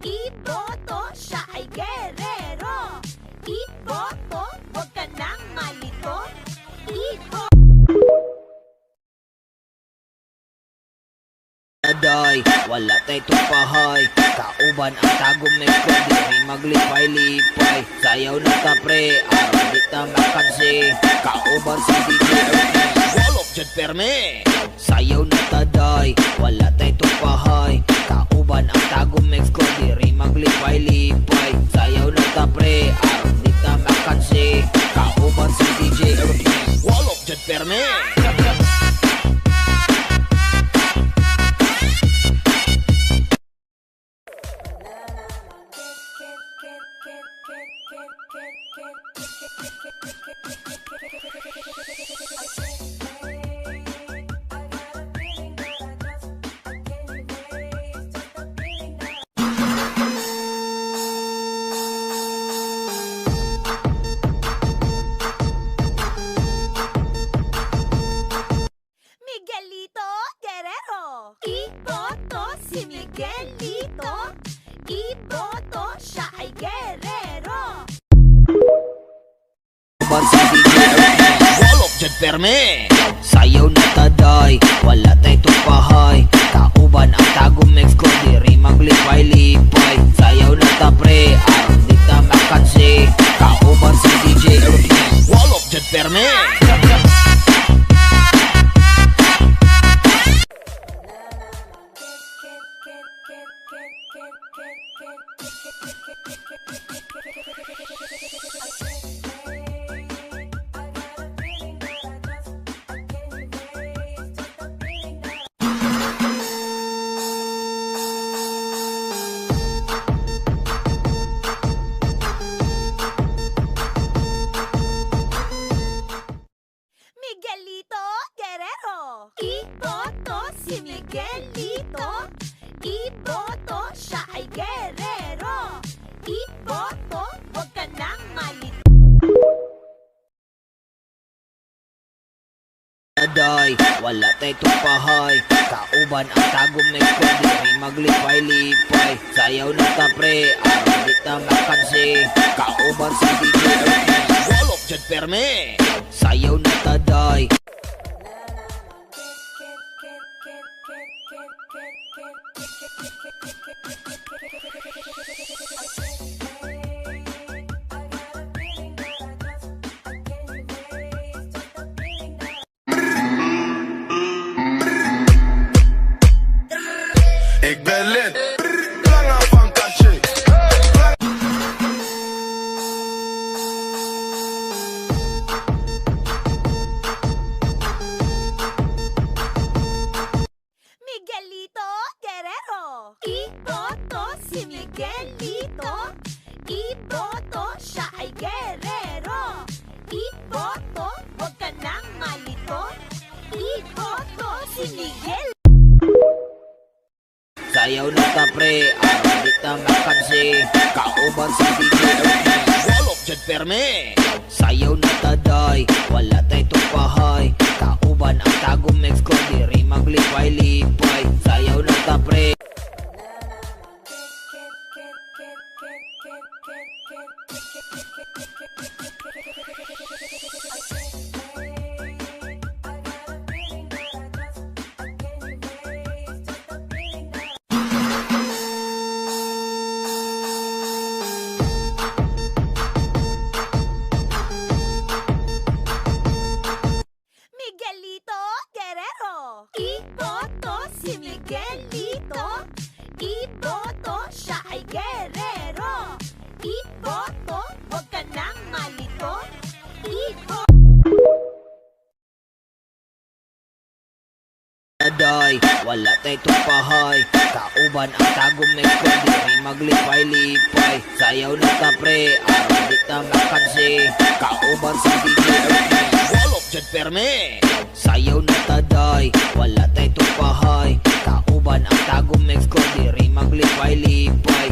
Iboto, siya ay gerero. Iboto, huwag ka nang malito. Iboto. Aday, wala tay tupahay. Kauban ang tagom na ko, di rin maglipay-lipay. Sayaw na ta pre, araw di ta makansi. Kauban si DJ Earthman, wall of Jed Perme. Sayaw na ta day, wala tay tupahay. Kauban ang tagom na ko, di rin maglipay-lipay. Sayaw na ta pre, araw di ta makansi. Kauban si DJ Earthman, wall of Jed Perme. Miguelito Guerrero. Iboto si Miguelito. Iboto, siya ay gerero. Kauban si DJ Earthman, wall of Jed Perme. Sayaw na taday, wala tay tupahay. Kauban ang tagom next ko, di rin maglipay-lipay. Sayaw na ta pre, araw di ta makansi. Kauban si DJ Earthman, wall of Jed Perme. Miguelito Guerrero. Iboto si Miguelito. Iboto, siya ay gerero. Iboto, huwag ka nang malito. Aday, wala tay tupahay. Kauban ang tagom next ko, di rin maglipay-lipay. Sayaw na ta pre, araw di ta makansi. Kauban si DJ Earthman, wall of Jed Perme. Sayaw na ta day. Ik ben lid, langer van Caché. Miguelito Guerrero. Iboto si Miguelito. Iboto, siya ay gerero. Iboto, huwag ka nang malito. Iboto si Miguel. Sayaw na ta pre, araw di ta makansi. Kauban si DJ Earthman, wall of Jed Perme. Sayaw na ta day, wala tay tupahay. Kauban ang tagom next ko, di rin maglipay-lipay. Sayaw na ta pre. Miguelito Guerrero. Iboto si Miguelito. Iboto, siya ay gerero. Iboto, huwag ka nang malito. Iboto. Aday, wala tay tupahay. Kauban ang tagom next ko, di rin maglipay-lipay. Sayaw na ta pre, araw di ta makansi. Kauban si DJ Earthman, wall of Jed Perme. Sayaw na ta day, wala tay tupahay. Kauban ang tagom next ko, di rin maglipay-lipay.